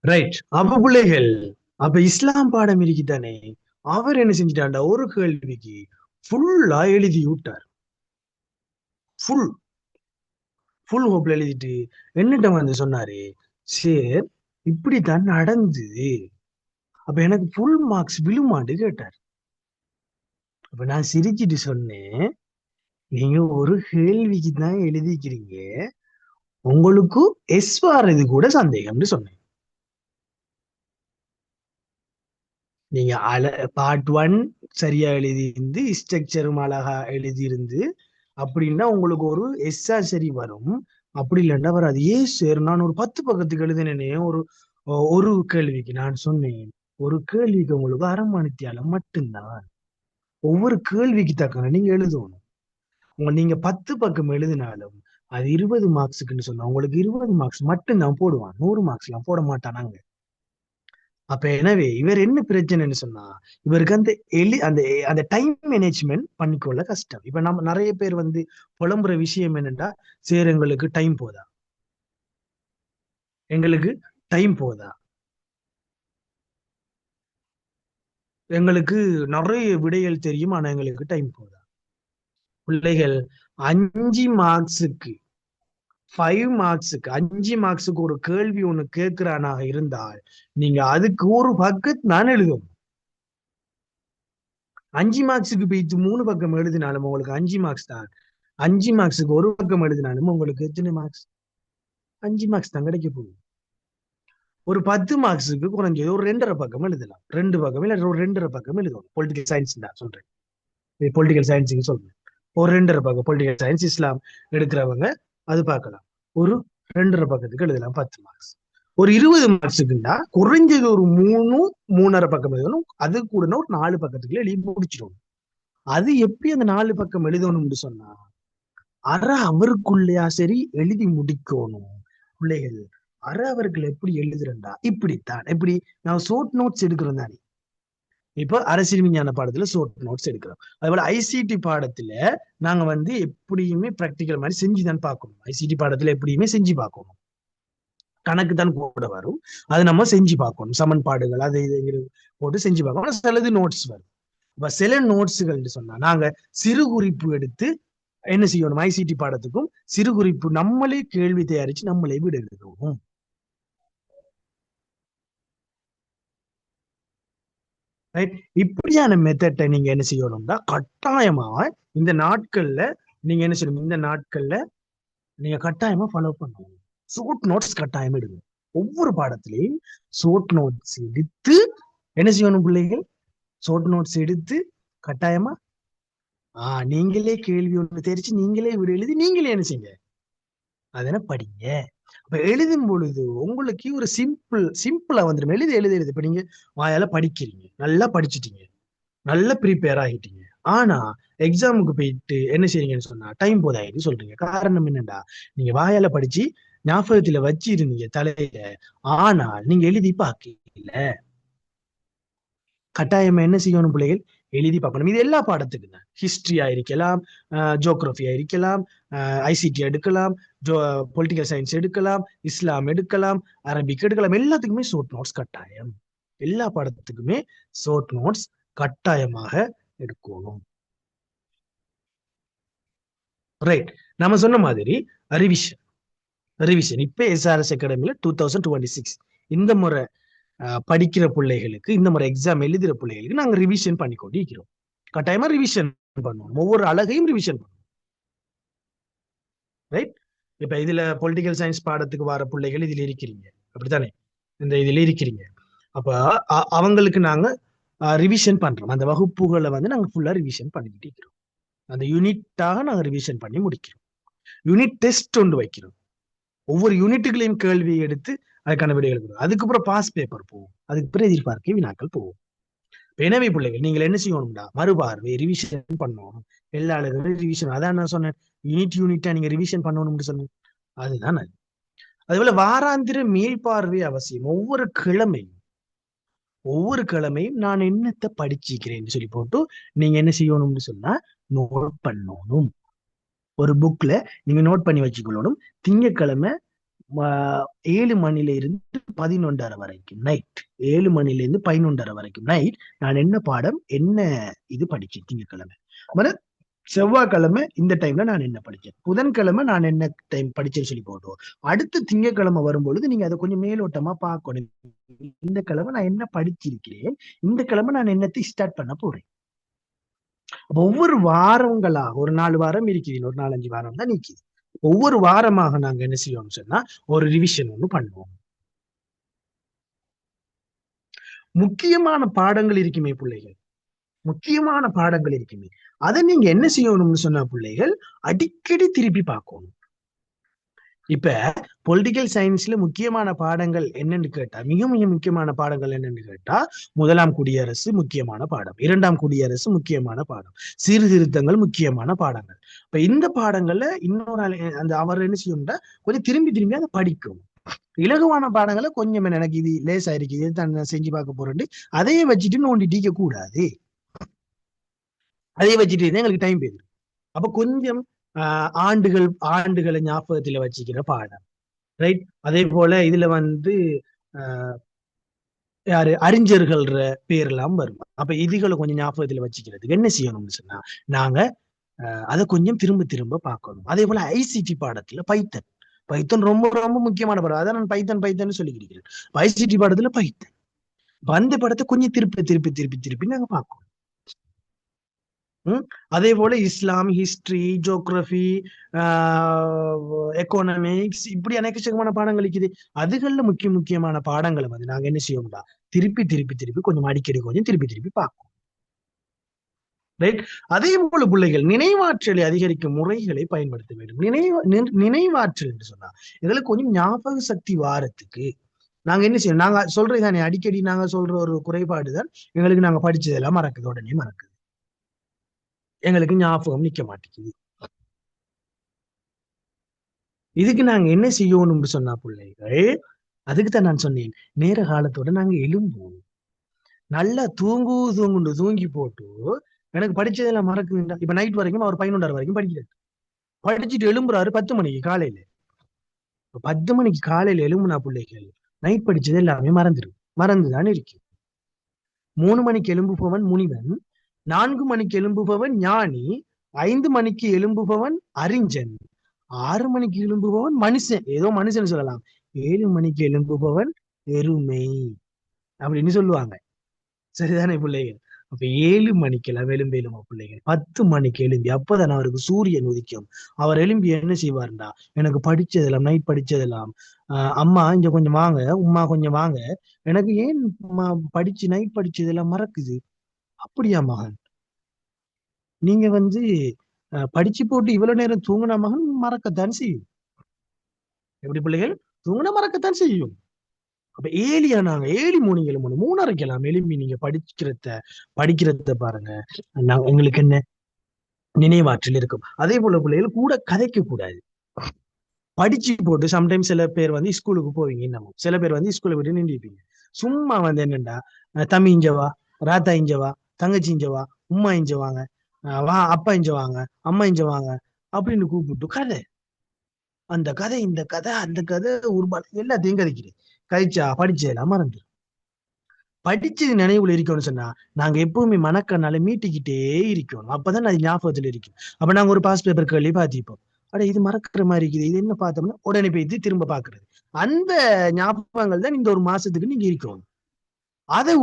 Right. அப்ப பிள்ளைகள், அப்ப இஸ்லாம் பாடம் இருக்குதானே, அவர் என்ன செஞ்சிட்டாண்டா, ஒரு கேள்விக்கு ஃபுல்லா எழுதி விட்டார். ஃபுல் ஃபுல் ஹோப்ல எழுதிட்டு என்னிட்ட வந்து சொன்னாரு, சார் இப்படித்தான் நடந்தது, அப்ப எனக்கு ஃபுல் மார்க்ஸ் விழுமான்னு கேட்டார். அப்ப நான் சிரிச்சிட்டு சொன்னேன், நீங்க ஒரு கேள்விக்கு தான் எழுதிக்கிறீங்க, உங்களுக்கு எஸ் வாரது கூட சந்தேகம்னு சொன்னேன். நீங்க பார்ட் ஒன் சரியா எழுதியிருந்து ஸ்ட்ரக்சரும் அழகா எழுதியிருந்து அப்படின்னா உங்களுக்கு ஒரு எஸ்ஆ சரி வரும். அப்படி இல்லைன்னா வராது. ஏன் சார் நான் ஒரு 10 பக்கத்துக்கு எழுதினேனே ஒரு ஒரு கேள்விக்கு. நான் சொன்னேன், ஒரு கேள்விக்கு உங்களுக்கு அரை மணித்தியாலம் மட்டும்தான். ஒவ்வொரு கேள்விக்கு தக்கன நீங்க எழுதணும். நீங்க 10 பக்கம் எழுதினாலும் அது 20 மார்க்ஸுக்குன்னு சொன்னா உங்களுக்கு 20 மார்க்ஸ் மட்டும்தான் போடுவான், 100 மார்க்ஸ் எல்லாம் போட மாட்டானாங்க. அப்ப எனவே இவர் என்ன பிரச்சனைன்னு சொன்னா, இவருக்கு அந்த அந்த அந்த டைம் மேனேஜ்மெண்ட் பண்ணிக்கொள்ள கஷ்டம். இப்ப நம்ம நிறைய பேர் வந்து புலம்புற விஷயம் என்னன்னா, சரி எங்களுக்கு டைம் போதா, எங்களுக்கு டைம் போதா, எங்களுக்கு நிறைய விடைகள் தெரியும் ஆனா எங்களுக்கு டைம் போதா. பிள்ளைகள், 5 மார்க்ஸுக்கு 5 மார்க்ஸுக்கு 5 மார்க்ஸுக்கு ஒரு கேள்வி ஒண்ணு கேட்கிறானாக இருந்தால் நீங்க அதுக்கு ஒரு பக்கத்து நான் எழுதணும். 5 மார்க்ஸுக்கு போயிட்டு 3 பக்கம் எழுதினாலும் உங்களுக்கு 5 மார்க்ஸ் தான். 5 மார்க்ஸுக்கு ஒரு பக்கம் எழுதினாலும் உங்களுக்கு எத்தனை மார்க்ஸ்? 5 மார்க்ஸ் தான் கிடைக்க போகுது. ஒரு 10 மார்க்ஸுக்கு குறைஞ்சது ஒரு 2.5 பக்கம் எழுதலாம். 2 பக்கம் இல்ல ஒரு 2.5 பக்கம் எழுதணும். பொலிட்டிக்கல் சயின்ஸ் தான் சொல்றேன், பொலிட்டிக்கல் சயின்ஸுக்கு சொல்றேன். ஒரு 2.5 பக்கம் பொலிட்டிக்கல் சயின்ஸ் இஸ்லாம் எடுக்கிறவங்க அது பார்க்கலாம். ஒரு 2.5 பக்கத்துக்கு எழுதலாம் 10 மார்க்ஸ். ஒரு 20 மார்க்ஸுக்குண்டா குறைஞ்சது ஒரு 3.5 பக்கம் எழுதணும். அது கூட ஒரு 4 பக்கத்துக்குள்ள எழுதி முடிச்சிடணும். அது எப்படி அந்த 4 பக்கம் எழுதணும்னு சொன்னா, அவருக்குள்ளயா சரி எழுதி முடிக்கணும். பிள்ளைகள், அவர்கள் எப்படி எழுதுறா இப்படித்தான். எப்படி நான் ஷோர்ட் நோட்ஸ் எடுக்கிறோம் தானே, இப்ப அரசியல் விஞ்ஞான பாடத்துல ஷோர்ட் நோட்ஸ் எடுக்கிறோம். அதுபோல ஐசிடி பாடத்துல நாங்க வந்து எப்படியுமே பிராக்டிக்கல் மாதிரி செஞ்சுதான் பார்க்கணும். ஐசிடி பாடத்துல எப்படியுமே செஞ்சு பார்க்கணும். கணக்கு தான் கூட வரும், அது நம்ம செஞ்சு பார்க்கணும். சமன்பாடுகள் அது இது போட்டு செஞ்சு பார்க்கணும். சிலது நோட்ஸ் வரும். இப்ப சில நோட்ஸுகள் சொன்னா நாங்க சிறு குறிப்பு எடுத்து என்ன செய்யணும், ஐசிடி பாடத்துக்கும் சிறு குறிப்பு நம்மளே கேள்வி தயாரிச்சு நம்மளே விட எழுதணும். ரைட். இப்படியான மெத்தட்டை நீங்க என்ன செய்யணும்னா கட்டாயமா இந்த நாட்கள்ல நீங்க என்ன செய்யணும், இந்த நாட்கள்ல நீங்க கட்டாயமா ஃபாலோ பண்ணணும். ஷோர்ட் நோட்ஸ் கட்டாயம் எடுங்க. ஒவ்வொரு பாடத்திலையும் ஷோர்ட் நோட்ஸ் எடுத்து என்ன செய்யணும் பிள்ளைகள், ஷோர்ட் நோட்ஸ் எடுத்து கட்டாயமா நீங்களே கேள்வி ஒன்று தெரிச்சு நீங்களே விட எழுதி நீங்களே என்ன செய்யுங்க, அதனை படிங்க. அப்ப எழுதும் பொழுது உங்களுக்கு ஒரு சிம்பிளா வந்துடும். எழுது இப்ப நீங்க வாயால படிக்கிறீங்க, நல்லா படிச்சுட்டீங்க, நல்லா ப்ரிப்பேர் ஆகிட்டீங்க. ஆனா எக்ஸாமுக்கு போயிட்டு என்ன செய்றீங்கன்னு சொன்னா டைம் போதாயிட்டு சொல்றீங்க. காரணம் என்னண்டா, நீங்க வாயால படிச்சு ஞாபகத்துல வச்சிருந்தீங்க தலையில, ஆனால் நீங்க எழுதி பார்க்கல. கட்டாயமா என்ன செய்யணும் பிள்ளைகள், எழுதி பார்க்கணும். இது எல்லா பாடத்துக்கும் தான். ஹிஸ்டரியா இருக்கலாம், ஜோக்ரபியா இருக்கலாம், ஐசிடி எடுக்கலாம், பொலிட்டிக்கல் சயின்ஸ் எடுக்கலாம், இஸ்லாம் எடுக்கலாம், அரபிக் எடுக்கலாம். எல்லாத்துக்குமே ஷோர்ட் நோட்ஸ் கட்டாயம். எல்லா பாடத்துக்குமே ஷோர்ட் நோட்ஸ் கட்டாயமாக எடுக்கணும். ரைட். நம்ம சொன்ன மாதிரி ரிவிஷன் ரிவிஷன் இப்ப எஸ்ஆர்எஸ் அகாடமில 2026 இந்த முறை படிக்கிற பிள்ளைகளுக்கு, இந்த முறை எக்ஸாம் எழுதுற பிள்ளைகளுக்கு நாங்க ரிவிஷன் பண்ணி கொண்டு இருக்கிறோம். கட்டாயமா ரிவிஷன் பண்ணுவோம். ஒவ்வொரு அழகையும் ரிவிஷன் பண்ணுவோம். ரைட். இப்ப இதுல பொலிட்டிக்கல் சயின்ஸ் பாடத்துக்கு வர பிள்ளைகள் இதுல இருக்கிறீங்க, அப்படித்தானே? இந்த இதுல இருக்கிறீங்க. அப்ப அவங்களுக்கு நாங்க ரிவிஷன் பண்றோம். அந்த வகுப்புகளை வந்து நாங்க ஃபுல்லா ரிவிஷன் பண்ணிக்கிட்டு இருக்கிறோம். அந்த யூனிட்டாக நாங்க ரிவிஷன் பண்ணி முடிக்கிறோம். யூனிட் டெஸ்ட் ஒன்று வைக்கிறோம். ஒவ்வொரு யூனிட்டுகளையும் கேள்வி எடுத்து அதுக்கான விடைகள் கொடுக்கும். அதுக்கப்புறம் பாஸ் பேப்பர் போகும். அதுக்கு பிறகு எதிர்பார்க்க வினாக்கள் போகும். எனவே பிள்ளைகள், நீங்கள் என்ன செய்யணும்டா, மறுபார்வை ரிவிஷன் பண்ணணும். எல்லா அளவுகளும் ரிவிஷன். அதான் நான் சொன்னேன், யூனிட்டா நீங்க ரிவிஷன் பண்ணணும்னு சொன்னேன். அதுதான் அது. அதுபோல வாராந்திர மீள்பார்வை அவசியம். ஒவ்வொரு கிழமையும் நான் என்னத்தை படிச்சுக்கிறேன்னு சொல்லி போட்டு நீங்க என்ன செய்யணும்னு சொன்னா நோட் பண்ணணும். ஒரு புக்ல நீங்க நோட் பண்ணி வச்சுக்கொள்ளணும். திங்கட்கிழமை 7 மணில இருந்து 11:30 வரைக்கும் நைட். 7 மணில இருந்து 11:30 வரைக்கும் நைட் நான் என்ன பாடம் என்ன இது படிச்சேன் திங்கட்கிழமை. செவ்வாய்க்கிழமை இந்த டைம்ல நான் என்ன படிச்சேன், புதன்கிழமை நான் என்ன டைம் படிச்சேன்னு சொல்லி போட்டோம். அடுத்த திங்கட்கிழமை வரும்பொழுது நீங்க அதை கொஞ்சம் மேலோட்டமா பார்க்கணும். இந்த கிழமை நான் என்ன படிச்சிருக்கிறேன், இந்த கிழமை நான் என்னத்தை ஸ்டார்ட் பண்ண போறேன். ஒவ்வொரு வாரங்களா ஒரு 4 வாரம் இருக்குது, ஒரு 4-5 வாரம் தான் நிக்குது. ஒவ்வொரு வாரமாக நாங்க என்ன செய்வோம்னு சொன்னா ஒரு ரிவிஷன் ஒண்ணு பண்ணுவோம். முக்கியமான பாடங்கள் இருக்குமே பிள்ளைகள், முக்கியமான பாடங்கள் இருக்குமே, அதை நீங்க என்ன செய்யணும்னு சொன்னா பிள்ளைகள் அடிக்கடி திருப்பி பார்க்கணும். இப்ப பொலிட்டிக்கல் சயின்ஸ்ல முக்கியமான பாடங்கள் என்னன்னு கேட்டா, மிக மிக முக்கியமான பாடங்கள் என்னன்னு கேட்டா, 1ஆம் குடியரசு முக்கியமான பாடம், 2ஆம் குடியரசு முக்கியமான பாடம், சீர்திருத்தங்கள் முக்கியமான பாடங்கள். இப்ப இந்த பாடங்கள்ல இன்னொரு அந்த அவர் என்ன செய்யணும்னா கொஞ்சம் திரும்பி திரும்பி அதை படிக்கும். இலகுவான பாடங்களை கொஞ்சம் எனக்கு இது லேசா இருக்கு, இது தான் நான் செஞ்சு பார்க்க போறேன், அதையே வச்சுட்டு நோண்டிட்டு கூடாது. அதையே வச்சுட்டு எங்களுக்கு டைம் போயிடும். அப்ப கொஞ்சம் ஆண்டுகளை ஞாபகத்துல வச்சுக்கிற பாடம், ரைட். அதே போல இதுல யாரு அறிஞர்கள் பேர் எல்லாம் வரும். அப்ப இதுகளை கொஞ்சம் ஞாபகத்துல வச்சுக்கிறதுக்கு என்ன செய்யணும்னு சொன்னா நாங்க அதை கொஞ்சம் திரும்ப திரும்ப பார்க்கணும். அதே போல ஐசிடி பாடத்துல பைத்தன், பைத்தன் ரொம்ப ரொம்ப முக்கியமான பாடம். அதான் நான் பைத்தன் பைத்தன் சொல்லிக்கிறேன். ஐசிடி பாடத்துல பைத்தன், அந்த படத்தை கொஞ்சம் திருப்பி திருப்பி திருப்பி திருப்பி நாங்க பார்க்கணும். அதே போல இஸ்லாம், ஹிஸ்டரி, ஜியோகிராபி, எக்கனாமிக்ஸ், இப்படி அநேகமான பாடங்கள் இருக்குது. அதுகள்ல முக்கியமான பாடங்களை நாங்க என்ன செய்வோம்டா திருப்பி திருப்பி திருப்பி கொஞ்சம் அடிக்கடி கொஞ்சம் திருப்பி திருப்பி பார்ப்போம், ரைட். அதே போல பிள்ளைகள் நினைவாற்றலை அதிகரிக்கும் முறைகளை பயன்படுத்த வேண்டும். நினைவாற்றல் என்று சொன்னா எங்களுக்கு கொஞ்சம் ஞாபக சக்தி வாரத்துக்கு நாங்க என்ன செய்யணும், நாங்க சொல்றதுதானே அடிக்கடி நாங்க சொல்ற ஒரு குறைபாடுதான் எங்களுக்கு நாங்க படிச்சதெல்லாம் மறக்குது, உடனே மறக்குது, எங்களுக்கு ஞாபகம் நிக்க மாட்டேங்குது. இதுக்கு நாங்க என்ன செய்யணும்னு சொன்னா பிள்ளைகள், அதுக்குத்தான் நான் சொன்னேன், நேர காலத்தோட நாங்க எழும்புவோம். நல்லா தூங்குண்டு தூங்கி போட்டு எனக்கு படிச்சதெல்லாம் மறக்குதுண்டா. இப்ப நைட் வரைக்கும் அவர் 11:30 வரைக்கும் படிக்கிறாரு, படிச்சுட்டு எழும்புறாரு 10 மணிக்கு காலையில. 10 மணிக்கு காலையில எழும்புனா பிள்ளைகள் நைட் படிச்சது எல்லாமே மறந்துதான் இருக்கு. 3 மணிக்கு எழும்புபவன் முனிவன், 4 மணிக்கு எழும்புபவன் ஞானி, 5 மணிக்கு எழும்புபவன் அறிஞன், 6 மணிக்கு எழும்புபவன் மனுஷன், ஏதோ மனுஷன் சொல்லலாம், 7 மணிக்கு எழும்புபவன் எருமை அப்படின்னு சொல்லுவாங்க. சரிதானே பிள்ளைகள்? அப்ப 7 மணிக்கெல்லாம் எழும்பேலுமா பிள்ளைகள், 10 மணிக்கு எழும்பி அப்பதான் அவருக்கு சூரியன் உதிக்கும். அவர் எழும்பி என்ன செய்வாருண்டா, எனக்கு படிச்சதெல்லாம் நைட் படிச்சதெல்லாம் அம்மா இங்க கொஞ்சம் வாங்க, உம்மா கொஞ்சம் வாங்க, எனக்கு ஏன் படிச்சு நைட் படிச்சதெல்லாம் மறக்குது. அப்படியா மகன், நீங்க படிச்சு போட்டு இவ்வளவு நேரம் தூங்கின மகன் மறக்கத்தான் செய்யும். எப்படி பிள்ளைகள்? தூங்கின மறக்கத்தான் செய்யும். அப்ப நாங்க 7 மணிக்கு எழும்பணும், 3:30 எழும்பி நீங்க படிக்கிறத பாருங்க, உங்களுக்கு என்ன நினைவாற்றல் இருக்கும். அதே போல பிள்ளைகள் கூட கதைக்க கூடாது. படிச்சு போட்டு சம்டைம்ஸ் சில பேர் ஸ்கூலுக்கு போவீங்க, இன்னமும் சில பேர் ஸ்கூலை விட்டு நின்றுப்பீங்க. சும்மா என்னண்டா தம்பி இஞ்சவா, ராத்தா இஞ்சவா, தங்கச்சி இஞ்சவா, உம்மா இஞ்ச வாங்க, வா அப்பா இஞ்ச வாங்க, அம்மா இஞ்ச வாங்க அப்படின்னு கூப்பிட்டு கதை, அந்த கதை இந்த கதை அந்த கதை உருவாடு எல்லாத்தையும் கதைக்கிறேன். கழிச்சா படிச்சதெல்லாம் மறந்து படிச்சது நினைவுல இருக்கணும்னு சொன்னா நாங்க எப்பவுமே மனக்கண்ணால மீட்டிக்கிட்டே இருக்கணும். அப்பதான் அது ஞாபகத்துல இருக்கும். அப்ப நாங்க ஒரு பாஸ் பேப்பர் கேள்வி பார்த்திப்போம், அட இது மறக்கிற மாதிரி இருக்குது, இது என்ன பார்த்தோம்னா உடனே போய் திரும்ப பாக்குறது. அந்த ஞாபகங்கள் தான் இந்த ஒரு மாசத்துக்கு நீங்க இருக்கணும். அதை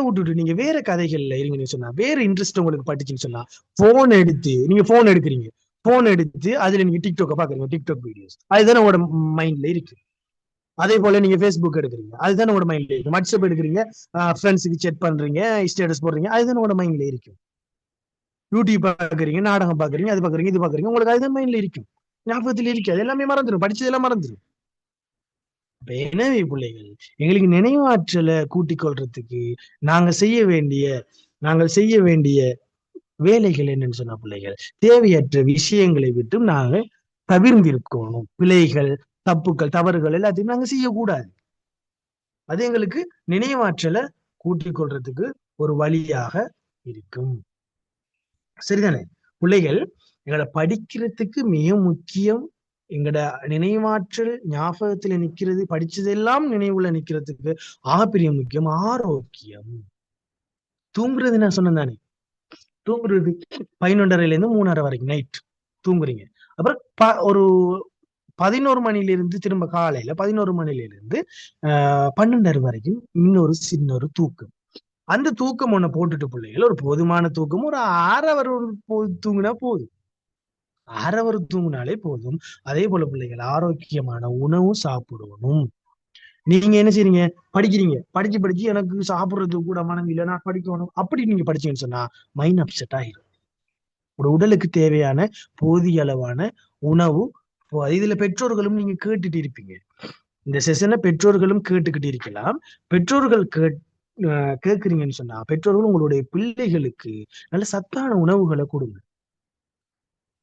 விட்டுட்டு நீங்க வேற கதைகள்ல இருங்கன்னு சொன்னா, வேற இன்ட்ரெஸ்ட் உங்களுக்கு பட்டுச்சுன்னு சொன்னா, நீங்க போன் எடுக்கிறீங்க, போன் எடுத்து அதுல நீங்க டிக்டாக்க பாக்குறீங்க, டிக்டாக் வீடியோஸ், அதுதான் உங்களோட மைண்ட்ல இருக்கு. அதே போல நீங்க பேஸ்புக் எடுக்கிறீங்க, அதுதான் உங்களோட மைண்ட்ல இருக்கு. வாட்ஸ்அப் எடுக்கிறீங்க, ஃப்ரெண்ட்ஸுக்கு செக் பண்றீங்க, ஸ்டேட்டஸ் போடுறீங்க, அதுதான் உங்களோட மைண்ட்ல இருக்கும். யூடியூப் பாக்குறீங்க, நாடகம் பாக்குறீங்க, அது பாக்குறீங்க இது பாக்குறீங்க, உங்களுக்கு அதுதான் மைண்ட்ல இருக்கும், ஞாபகத்துல இருக்கு. அது எல்லாமே மறந்துடும், படிச்சதெல்லாம் மறந்துடும். எனவே பிள்ளைகள், எங்களுக்கு நினைவாற்றலை கூட்டிக் கொள்றதுக்கு நாங்கள் செய்ய வேண்டிய வேலைகள் என்னன்னு சொன்ன பிள்ளைகள், தேவையற்ற விஷயங்களை விட்டு நாங்க தவிர்ந்திருக்கணும். பிழைகள், தப்புக்கள், தவறுகள் எல்லாத்தையும் நாங்க செய்யக்கூடாது. அது எங்களுக்கு நினைவாற்றலை கூட்டிக் கொள்றதுக்கு ஒரு வழியாக இருக்கும். சரிதானே பிள்ளைகள்? எங்களை படிக்கிறதுக்கு மிக முக்கியம் எங்கட நினைவாற்றல் ஞாபகத்துல நிக்கிறது, படிச்சதெல்லாம் நினைவுல நிக்கிறதுக்கு ஆகப்பெரிய முக்கியம் ஆரோக்கியம். தூங்குறது நான் சொன்னேன் தானே, தூங்குறது 11:30ல இருந்து 3:30 வரைக்கும் நைட் தூங்குறீங்க. அப்புறம் ஒரு 11 மணில இருந்து திரும்ப காலையில 11 மணில இருந்து 12:30 வரைக்கும் இன்னொரு சின்ன ஒரு தூக்கம். அந்த தூக்கம் ஒண்ணு போட்டுட்டு பிள்ளைகள் ஒரு போதுமான தூக்கம் ஒரு 6 அவர் தூங்கினா போதும். 6 அவர் தூங்கினாலே போதும். அதே போல பிள்ளைகள் ஆரோக்கியமான உணவு சாப்பிடணும். நீங்க என்ன செய்றீங்க, படிக்கிறீங்க, படிச்சு படிச்சு எனக்கு சாப்பிடுறதுக்கு கூட மனம் இல்லை, நான் படிக்கணும், அப்படி நீங்க படிச்சீங்கன்னு சொன்னா மைண்ட் அப்செட் ஆயிரும். ஒரு உடலுக்கு தேவையான போதிய அளவான உணவு இதுல பெற்றோர்களும் நீங்க கேட்டுட்டு இருப்பீங்க. இந்த செஷனை பெற்றோர்களும் கேட்டுக்கிட்டு இருக்கலாம். பெற்றோர்கள் கேட்கிறீங்கன்னு சொன்னா பெற்றோர்கள் உங்களுடைய பிள்ளைகளுக்கு நல்ல சத்தான உணவுகளை கொடுங்க.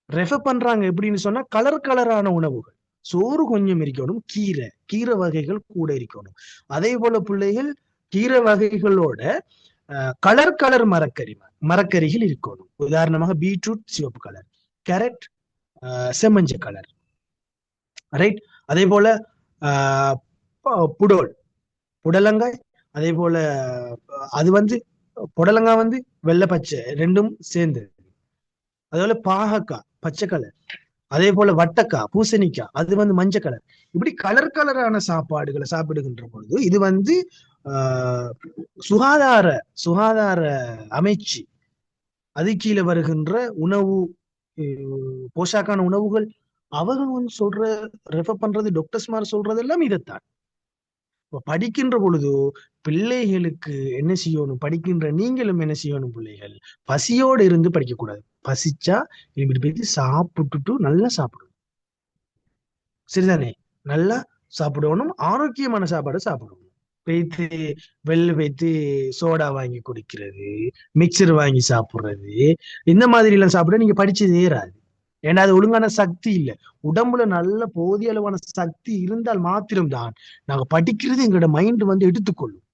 ரெஃபர் பண்றாங்க எப்படின்னு சொன்னா கலர் கலரான உணவுகள், சோறு கொஞ்சம் இருக்கணும், கீரை வகைகள் கூட இருக்கணும். அதே போல பிள்ளைகள் கீரை வகைகளோட கலர் கலர் மரக்கறிகள் இருக்கணும். உதாரணமாக பீட்ரூட் சிவப்பு கலர், கேரட் செம்மஞ்ச கலர், ரைட். அதே போல புடலங்காய், அதே போல அது வந்து புடலங்காய் வெள்ளை பச்சை ரெண்டும் சேர்ந்து, அதே பாகக்காய் பச்சை கலர், அதே போல வட்டக்காய் பூசணிக்காய் அது மஞ்சள் கலர். இப்படி கலர் கலரான சாப்பாடுகளை சாப்பிடுகின்ற பொழுது இது சுகாதார அமைச்சு அது கீழே வருகின்ற உணவு போஷாக்கான உணவுகள் அவங்க ரெஃபர் பண்றது டாக்டர்ஸ் மாதிரி சொல்றது எல்லாம் இதைத்தான். படிக்கின்ற பொழுது பிள்ளைகளுக்கு என்ன செய்யணும், படிக்கின்ற நீங்களும் என்ன செய்யணும், பிள்ளைகள் பசியோடு இருந்து படிக்க கூடாது. பசிச்சா இப்படி போய் சாப்பிட்டுட்டு நல்லா சாப்பிடணும், சரிதானே? நல்லா சாப்பிடணும், ஆரோக்கியமான சாப்பாடு சாப்பிடணும். வைத்து வைத்து சோடா வாங்கி குடிக்கிறது, மிக்சர் வாங்கி சாப்பிடுறது, இந்த மாதிரி எல்லாம் சாப்பிட நீங்க படிச்சது ஏறாது. ஏன்னா அது ஒழுங்கான சக்தி இல்லை. உடம்புல நல்ல போதிய அளவான சக்தி இருந்தால் மாத்திரம்தான் நாங்க படிக்கிறது எங்களோட மைண்ட் எடுத்துக்கொள்ளும்.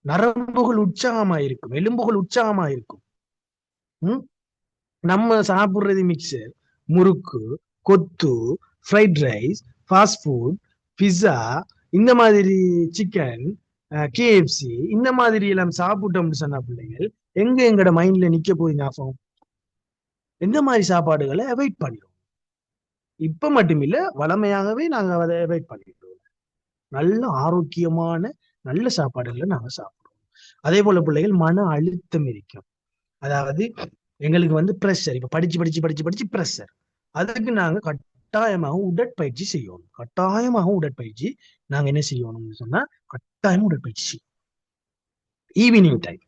நரம்புகள் உற்சாகமா இருக்கும், எலும்புகள் உற்சாகமா இருக்கும். நம்ம சாப்பிடுறது மிக்சர், முறுக்கு, கொத்து, fried rice, fast food, pizza, இந்த மாதிரி சிக்கன், கேஎஃப்சி, இந்த மாதிரி எல்லாம் சாப்பிட்டோம்னு சொன்ன பிள்ளைகள் எங்கட மைண்ட்ல நிக்க போய் ஞாபகம். எந்த மாதிரி சாப்பாடுகளை அவாய்ட் பண்ணிடும். இப்ப மட்டுமில்ல, வளமையாகவே நாங்க அதை அவாய்ட் பண்ணிட்டோம். நல்ல ஆரோக்கியமான நல்ல சாப்பாடுகளை நாங்க சாப்பிடுவோம். அதே போல பிள்ளைகள் மன அழுத்தம் இருக்கும். அதாவது எங்களுக்கு பிரஷர், இப்ப படிச்சு படிச்சு படிச்சு படிச்சு பிரஷர், அதுக்கு நாங்க கட்டாயமாக உடற்பயிற்சி செய்யணும். கட்டாயமாக உடற்பயிற்சி நாங்க என்ன செய்யணும்னு சொன்னா கட்டாயம் உடற்பயிற்சி. ஈவினிங் டைம்,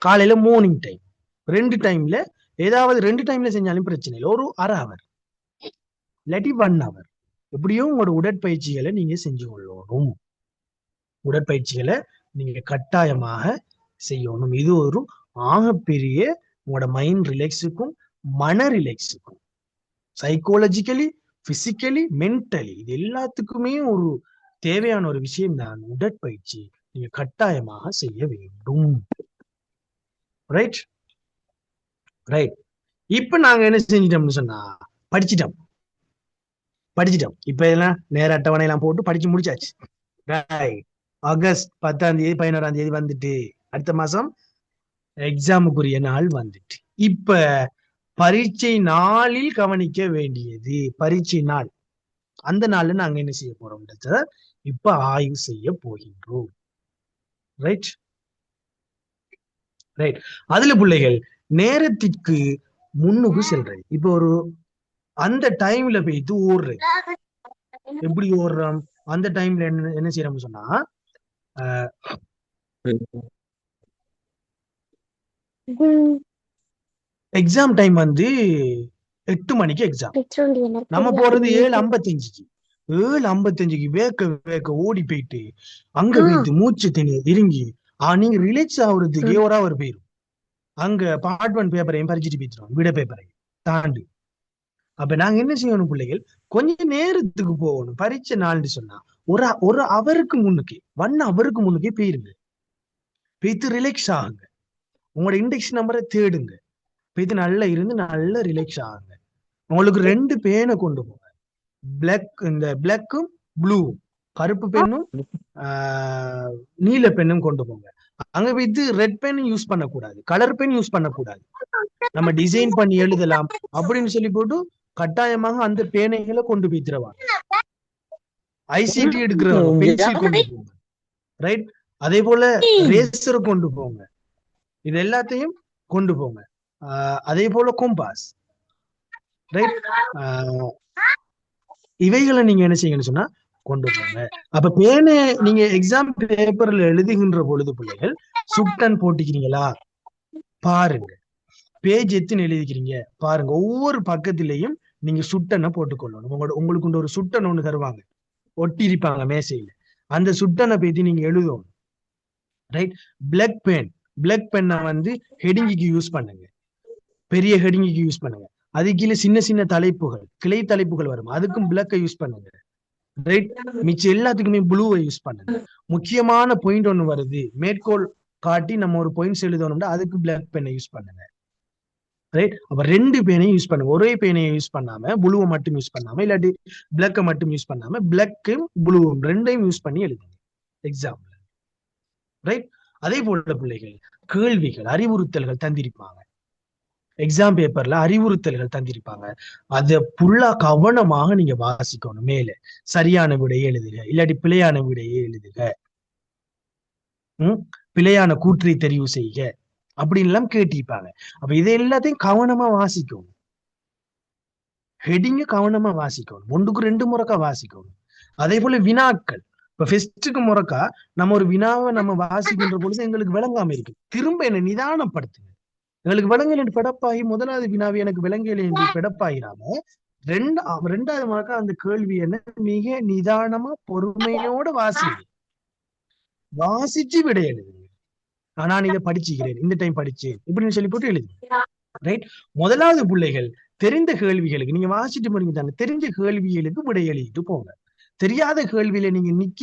காலையில மார்னிங் டைம், ரெண்டு டைம்ல ஏதாவது 2 டைம்ல செஞ்சாலும் பிரச்சனை இல்லை. ஒரு அரை அவர் இல்லாட்டி 1 அவர் எப்படியும் உங்களோட உடற்பயிற்சிகளை நீங்க செஞ்சு கொள்ளணும். உடற்பயிற்சிகளை நீங்க கட்டாயமாக செய்யணும். இது ஒரு ஆகப்பெரிய உங்களோட மைண்ட் ரிலாக்ஸுக்கும் மன ரிலாக்ஸுக்கும், சைக்காலஜிக்கலி, பிசிக்கலி, மென்டலி, இது எல்லாத்துக்குமே ஒரு தேவையான ஒரு விஷயம் தான் உடற்பயிற்சி. நீங்க கட்டாயமாக செய்ய வேண்டும். Right right. இப்ப நாங்க என்ன செஞ்சிட்டோம்னு சொன்னா படிச்சிட்டோம். இப்ப எல்லாம் நேர அட்டவணை எல்லாம் போட்டு படிச்சு முடிச்சாச்சு. ஆகஸ்ட் 10ஆம் தேதி 11ஆம் தேதி வந்துட்டு அடுத்த மாசம் எக்ஸாமுக்குரிய நாள் வந்துட்டு. இப்ப பரீட்சை நாளில் கவனிக்க வேண்டியது பரீட்சை நாள். அந்த நாள்ல நாங்க என்ன செய்ய போறோம் இப்ப ஆய்வு செய்ய போகின்றோம். Right right. அதுல பிள்ளைகள் நேரத்திற்கு முன்னுக்கு செல்றது. இப்ப ஒரு அந்த டைம்ல போயிட்டு ஓடுறது. எப்படி ஓடுறோம் அந்த டைம்ல என்ன செய்யறோம்னு சொன்னா எக்ஸாம் டைம் 8 மணிக்கு எக்ஸாம். நம்ம போறது 7:55க்கு. 7:55க்கு வேக்க ஓடி போயிட்டு அங்க போயிட்டு மூச்சு இருங்கி நீங்க ரிலாக்ஸ் ஆகுறதுக்கு ஒரு அவர் போயிரும். அங்க பார்ட் 1 பேப்பரையும் பறிச்சுட்டு போயிடுறோம், விட பேப்பரையும் தாண்டி. அப்ப நாங்க என்ன செய்யணும் பிள்ளைகள், கொஞ்ச நேரத்துக்கு போகணும். பரீட்சை நாள்னு சொன்னா ஒரு அவருக்கு முன்னுக்கு 1 ஹவருக்கு முன்னுக்கே போயிருங்க. போயிட்டு ரிலாக்ஸ் ஆகுங்க. உங்களோட இண்டெக்ஸ் நம்பரை தேடுங்க. போயிட்டு நல்லா இருந்து நல்லா ரிலாக்ஸ் ஆகுங்க. உங்களுக்கு 2 பேனை கொண்டு போங்க. இந்த பிளாக்கும் ப்ளூ, கருப்பு பெண்ணும் நீல பெண்ணும் கொண்டு போங்க. அங்க போயிட்டு ரெட் பென் யூஸ் பண்ணக்கூடாது, கலர் பென் யூஸ் பண்ணக்கூடாது. நம்ம டிசைன் பண்ணி எழுதலாம் அப்படின்னு சொல்லி போட்டு கட்டாயமாக அந்த பேனைகளை கொண்டு போய் தருவாங்க. ஐசிடி எடுக்கிறவங்க பென்சில் கொண்டு போங்க, ரைட்? அதே போல ரேசர் கொண்டு போங்க, இது எல்லாத்தையும் கொண்டு போங்க. அதே போல கோம்பாஸ், ரைட்? இவைகளை நீங்க என்ன செய்யுங்கன்னு சொன்னா கொண்டு போங்க. அப்ப பேனை நீங்க எக்ஸாம் பேப்பர்ல எழுதுகின்ற பொழுது பிள்ளைகள் சுட்டன் போட்டுக்கிறீங்களா பாருங்க, பேஜ் எத்தனை எழுதிக்கிறீங்க பாருங்க. ஒவ்வொரு பக்கத்திலையும் நீங்க சுட்டனை போட்டுக்கொள்ளணும். உங்களுக்கு ஒரு சுட்டன் ஒண்ணு தருவாங்க, ஒட்டி இருப்பாங்க மேசையில, அந்த சுட்டனை பத்தி நீங்க எழுதணும், ரைட்? பிளாக் பென்னை வந்து ஹெடிங்குக்கு யூஸ் பண்ணுங்க, பெரிய ஹெடிங்குக்கு யூஸ் பண்ணுங்க. அது கீழே சின்ன சின்ன தலைப்புகள், கிளை தலைப்புகள் வரும், அதுக்கும் பிளாக்கை யூஸ் பண்ணுங்க, ரைட்? மிச்சம் எல்லாத்துக்குமே ப்ளூவை யூஸ் பண்ணுங்க. முக்கியமான பாயிண்ட் ஒண்ணு வருது, மேற்கோள் காட்டி நம்ம ஒரு பாயிண்ட்ஸ் எழுதணும்னா அதுக்கு பிளாக் பென்னை யூஸ் பண்ணுங்க, ரைட்? அப்ப 2 பேனையும் யூஸ் பண்ணுங்க. ஒரே பேனையை யூஸ் பண்ணாம ப்ளூவை மட்டும் யூஸ் பண்ணாம, இல்லாட்டி பிளாக்கை மட்டும் யூஸ் பண்ணாம பிளாக்கும் ப்ளூவும் 2ஐயும் யூஸ் பண்ணி எழுதுங்க எக்ஸாம்ல, ரைட்? அதே போல பிள்ளைகள் கேள்விகள், அறிவுறுத்தல்கள் தந்திருப்பாங்க எக்ஸாம் பேப்பர்ல, அறிவுறுத்தல்கள் தந்திருப்பாங்க. அத புல்லா கவனமாக நீங்க வாசிக்கணும். மேல சரியான விடையை எழுதுக, இல்லாட்டி பிழையான விடையை எழுதுக, பிழையான கூற்றை தெரிவு செய்க அப்படின்னு எல்லாம் கேட்டிருப்பாங்க. அப்ப இதை எல்லாத்தையும் கவனமா வாசிக்கணும், ஹெடிங்க கவனமா வாசிக்கணும், 1க்கு 2 முறைக்கா வாசிக்கணும். அதே போல வினாக்கள், இப்ப ஃபெஸ்ட்டுக்கு முறைக்கா நம்ம ஒரு வினாவை நம்ம வாசிக்கின்ற பொழுது எங்களுக்கு விளங்காம இருக்கு, திரும்ப என்ன நிதானப்படுத்துங்க. எங்களுக்கு விளங்கல என்று பெடப்பாகி முதலாவது வினாவி எனக்கு விளங்கல என்று பெடப்பாயிராம ரெண்டாவது முறைக்கா அந்த கேள்வி என்ன மிக நிதானமா பொறுமையோட வாசிச்சு விட எழுதுங்க. நான் இதை படிச்சுக்கிறேன், இந்த டைம் படிச்சேன் இப்படின்னு சொல்லி போட்டு எழுதுங்க, ரைட்? முதலாவது பிள்ளைகள் தெரிந்த கேள்விகளுக்கு நீங்க வாசிட்டு போறீங்க தானே, தெரிஞ்ச கேள்விகளுக்கு விடை எழுதிட்டு போங்க. தெரியாத கேள்வியில நீங்க நிக்க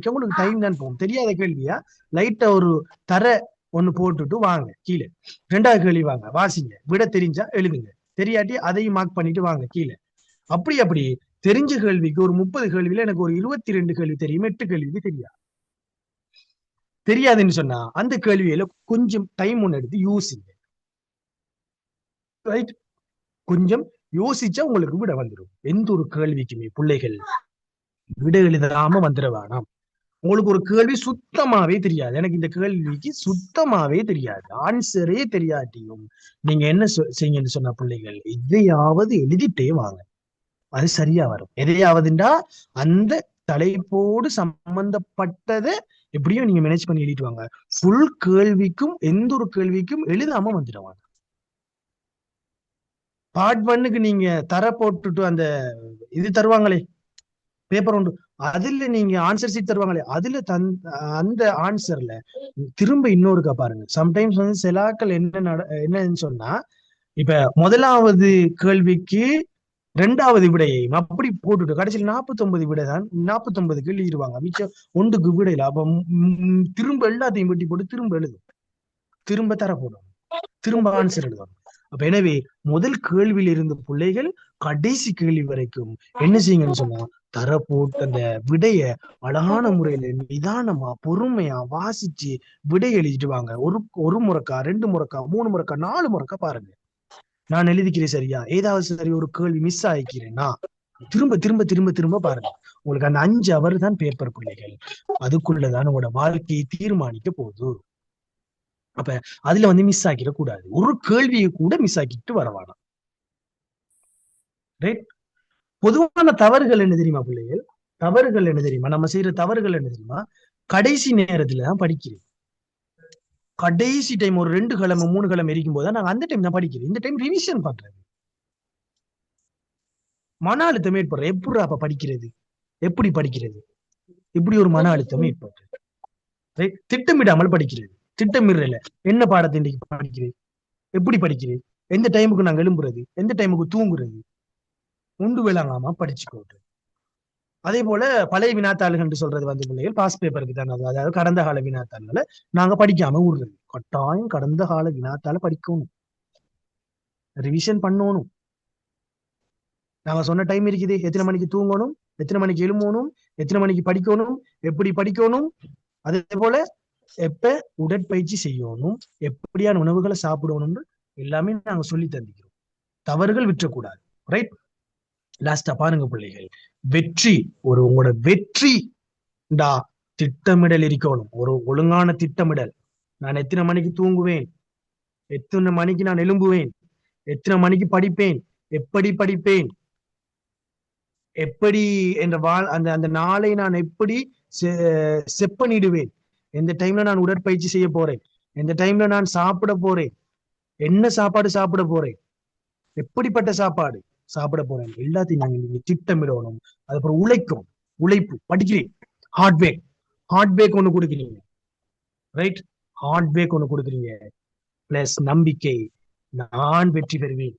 உங்களுக்கு டைம் தான் போகும். தெரியாத கேள்வியா லைட்டா ஒரு தர ஒண்ணு போட்டுட்டு வாங்க கீழே, 2வது கேள்வி வாங்க வாசிங்க, விட தெரிஞ்சா எழுதுங்க, தெரியாட்டி அதையும் மார்க் பண்ணிட்டு வாங்க கீழே. அப்படி தெரிஞ்ச கேள்விக்கு ஒரு 30 கேள்வியில எனக்கு ஒரு 22 கேள்வி தெரியும், 8 கேள்விக்கு தெரியாதுன்னு சொன்னா அந்த கேள்வியில கொஞ்சம் டைம் ஒண்ணு எடுத்து யோசிங்க, ரைட்? கொஞ்சம் யோசிச்சா உங்களுக்கு விட வந்துடும். எந்த ஒரு கேள்விக்குமே பிள்ளைகள் விட எழுதாம வந்துட வேணாம். உங்களுக்கு ஒரு கேள்வி சுத்தமாவே தெரியாது, எனக்கு இந்த கேள்விக்கு சுத்தமாவே தெரியாது, ஆன்சரே தெரியாட்டியும் நீங்க என்ன செய்யுங்கன்னு சொன்ன பிள்ளைகள் எதையாவது எழுதிட்டே வாங்க, அது சரியா வரும். எதையாவதுண்டா அந்த தலைப்போடு சம்பந்தப்பட்டதை எப்படியும் நீங்க மேனேஜ் பண்ணி எழுதிட்டு வாங்க. ஃபுல் கேள்விக்கும் எந்த ஒரு கேள்விக்கும் எழுதாம வந்துடுவாங்க. பார்ட் 1க்கு நீங்க தர போட்டுட்டு அந்த இது தருவாங்களே பேப்பர் உண்டு, அதுல நீங்க ஆன்சர் சீட் தருவாங்களே, அதுல அந்த ஆன்சர்ல திரும்ப இன்னொருக்கா பாருங்க. சம்டைம்ஸ் வந்து சிலாக்கள் என்னன்னு சொன்னா, இப்ப முதலாவது கேள்விக்கு 2வது விடையையும் அப்படி போட்டுட்டு கடைசியில் 49 விடை தான், 49 எழுதிடுவாங்க, மிச்சம் 1க்கு விடையில. அப்ப திரும்ப எல்லாத்தையும் வெட்டி போட்டு திரும்ப எழுதும், திரும்ப தர போடும், திரும்ப ஆன்சர் எழுதணும். அப்ப எனவே முதல் கேள்வியில் இருந்த பிள்ளைகள் கடைசி கேள்வி வரைக்கும் என்ன செய்யுங்கன்னு சொன்னா தர போட்டு அந்த விடைய அழகான முறையில நிதானமா பொறுமையா வாசிச்சு விடை எழுதிட்டு வாங்க. ஒரு முறைக்கா 2 முறைக்கா 3 முறைக்கா 4 முறைக்கா பாருங்க, நான் எழுதிக்கிறேன் சரியா, ஏதாவது சரி ஒரு கேள்வி மிஸ் ஆகிக்கிறேன்னா திரும்ப திரும்ப திரும்ப திரும்ப பாருங்க. உங்களுக்கு அந்த 5 அவர் தான் பேப்பர் பிள்ளைகள், அதுக்குள்ளதான் உங்களோட வாழ்க்கையை தீர்மானிக்க போகுது. அப்ப அதுல வந்து மிஸ் ஆக்கிட கூடாது, ஒரு கேள்வியை கூட மிஸ் ஆக்கிட்டு வரவானா, ரைட்? பொதுவான தவறுகள் என்ன தெரியுமா பிள்ளைகள்? தவறுகள் என்ன தெரியுமா, நம்ம செய்யற தவறுகள் என்ன தெரியுமா? கடைசி நேரத்துல தான் படிக்கிறேன், கடைசி டைம் ஒரு 2 கிழமை 3 கிழமை இருக்கும் போது நாங்க அந்த டைம் தான் படிக்கிறேன், இந்த டைம் ரிவிஷன் பண்றது, மன அழுத்தம் ஏற்படுற. எப்படி அப்ப படிக்கிறது, எப்படி படிக்கிறது? இப்படி ஒரு மன அழுத்தம் ஏற்படுறது, ரைட்? திட்டமிடாமல் படிக்கிறது, திட்டமிடல என்ன பாடத்தை இன்னைக்கு படிக்கிறது, எப்படி படிக்கிறது, எந்த டைமுக்கு நாங்க எழும்புறது, எந்த டைமுக்கு தூங்குறது, உண்டு விளங்காம படிச்சுக்கோட்டு. அதே போல பழைய வினாத்தாள்கள் என்று சொல்றது வந்து பிள்ளைகள் பாஸ் பேப்பருக்கு தான், அதாவது கடந்த கால வினாத்தாள்களை நாங்க படிக்காம விடுறது. கட்டாயம் கடந்த கால வினாத்தாள படிக்கணும், ரிவிஷன் பண்ணணும். நாங்க சொன்ன டைம் இருக்குது. எத்தனை மணிக்கு தூங்கணும், எத்தனை மணிக்கு எழும்பணும், எத்தனை மணிக்கு படிக்கணும், எப்படி படிக்கணும், அதே போல எப்ப உடற்பயிற்சி செய்யணும், எப்படியான உணவுகளை சாப்பிடணும், எல்லாமே நாங்க சொல்லி தந்திக்கிறோம். தவறுகள் விற்றக்கூடாது. ரைட். லாஸ்டா பாருங்க பிள்ளைகள், வெற்றி உங்களோட வெற்றி திட்டமிடல் இருக்கணும். ஒரு ஒழுங்கான திட்டமிடல். நான் எத்தனை மணிக்கு தூங்குவேன், எத்தனை மணிக்கு நான் எழும்புவேன், எத்தனை மணிக்கு படிப்பேன், எப்படி படிப்பேன், எப்படி என்ற அந்த அந்த நாளை நான் எப்படி செப்பனிடுவேன், எந்த டைம்ல நான் உடற்பயிற்சி செய்ய போறேன், எந்த டைம்ல நான் சாப்பிட போறேன், என்ன சாப்பாடு சாப்பிட போறேன், எப்படிப்பட்ட சாப்பாடு சாப்பிட போறேன், எல்லாத்தையும் நாங்க நீங்க திட்டமிடணும். அதுக்கப்புறம் உழைப்பு, படிக்கிறேன், ஹார்ட் பேக் ஒண்ணு கொடுக்குறீங்க. ரைட். ஹார்ட் பேக் ஒண்ணு கொடுக்குறீங்க. பிளஸ் நம்பிக்கை. நான் வெற்றி பெறுவேன்.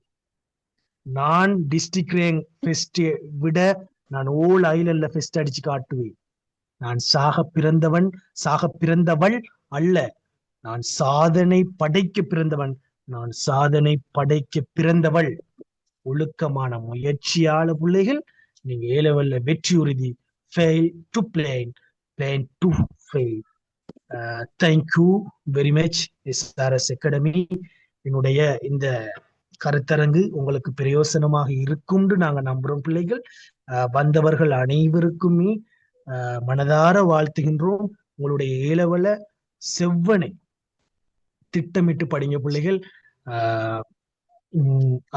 நான் டிஸ்ட்ரிக்ட் ரேங்க் ஃபெஸ்ட் விட நான் ஓல் ஐலண்ட்ல ஃபெஸ்ட் அடிச்சு காட்டுவேன். நான் சாக பிறந்தவள் அல்ல, நான் சாதனை படைக்க பிறந்தவன், நான் சாதனை படைக்க பிறந்தவள். ஒழுக்கமான முயற்சியாள பிள்ளைகள், நீங்க ஏ லெவல்ல வெற்றி உறுதி. fail to plan to fail. Thank you very much SRS academy. என்னுடைய இந்த கருத்தரங்கு உங்களுக்கு பிரயோசனமாக இருக்கும்னு நாங்க நம்புறோம் பிள்ளைகள். வந்தவர்கள் அனைவருக்குமே மனதார வாழ்த்துகின்றோம். உங்களுடைய ஏலவல செவ்வனை திட்டமிட்டு படிங்க பிள்ளைகள்.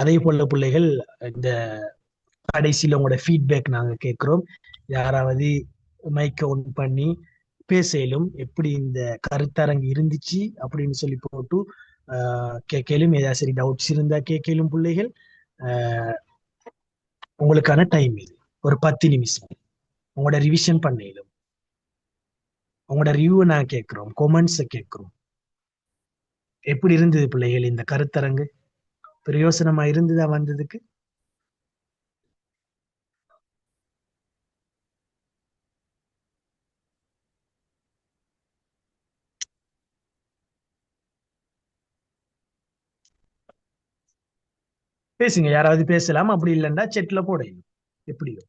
அதே போல பிள்ளைகள், இந்த கடைசியில உங்களோட ஃபீட்பேக் நாங்க கேட்கிறோம். யாராவது மைக் ஆன் பண்ணி பேசலும், எப்படி இந்த கருத்தரங்கு இருந்துச்சு அப்படின்னு சொல்லி போட்டு கேட்கலும். ஏதாவது சரி டவுட்ஸ் இருந்தா கேட்கலும் பிள்ளைகள். உங்களுக்கான டைம் இது ஒரு 10 நிமிஷம். உங்களோட ரிவிஷன் பண்ணிடும், உங்களோட ரிவ்யூ நான் கேட்கிறோம், கொமெண்ட்ஸ் கேட்கிறோம். எப்படி இருந்தது பிள்ளைகள் இந்த கருத்தரங்கு? பிரயோசனமா இருந்ததா வந்ததுக்கு? பேசுங்க, யாராவது பேசலாம். அப்படி இல்லைன்னா செட்ல போடுங்க, எப்படியோ.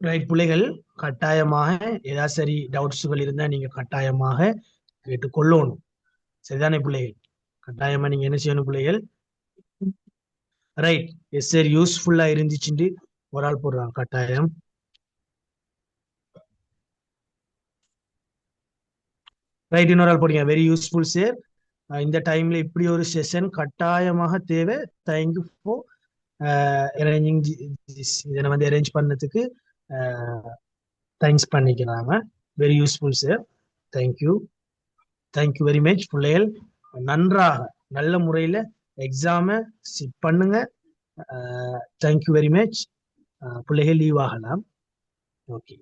ரைட் பிள்ளைகள், கட்டாயமாக ஏதாவது சரி டவுட்ஸுகள் இருந்தா நீங்க கட்டாயமாக கேட்டுக்கொள்ளணும். சரிதானே பிள்ளைகள்? கட்டாயமா நீங்க என்ன செய்யணும் பிள்ளைகள்? ரைட். எஸ் சார், யூஸ்ஃபுல்லா இருந்துச்சுட்டு ஒரு ஆள் போடுறாங்க. கட்டாயம். ரைட், இன்னொரு ஆள் போடுங்க. Very useful sir. இந்த டைம்ல இப்படி ஒரு செஷன் கட்டாயமாக தேவை. Thank you for arranging. இதனை வந்து அரேஞ்ச் பண்ணதுக்கு தேங்க்ஸ் பண்ணிக்கிறாங்க. Very useful sir. Thank you. Thank you very much பிள்ளைகள். நன்றாக நல்ல முறையில எக்ஸாம சிட் பண்ணுங்க. Thank you very much. பிள்ளைகள் லீவ் ஆகலாம். ஓகே.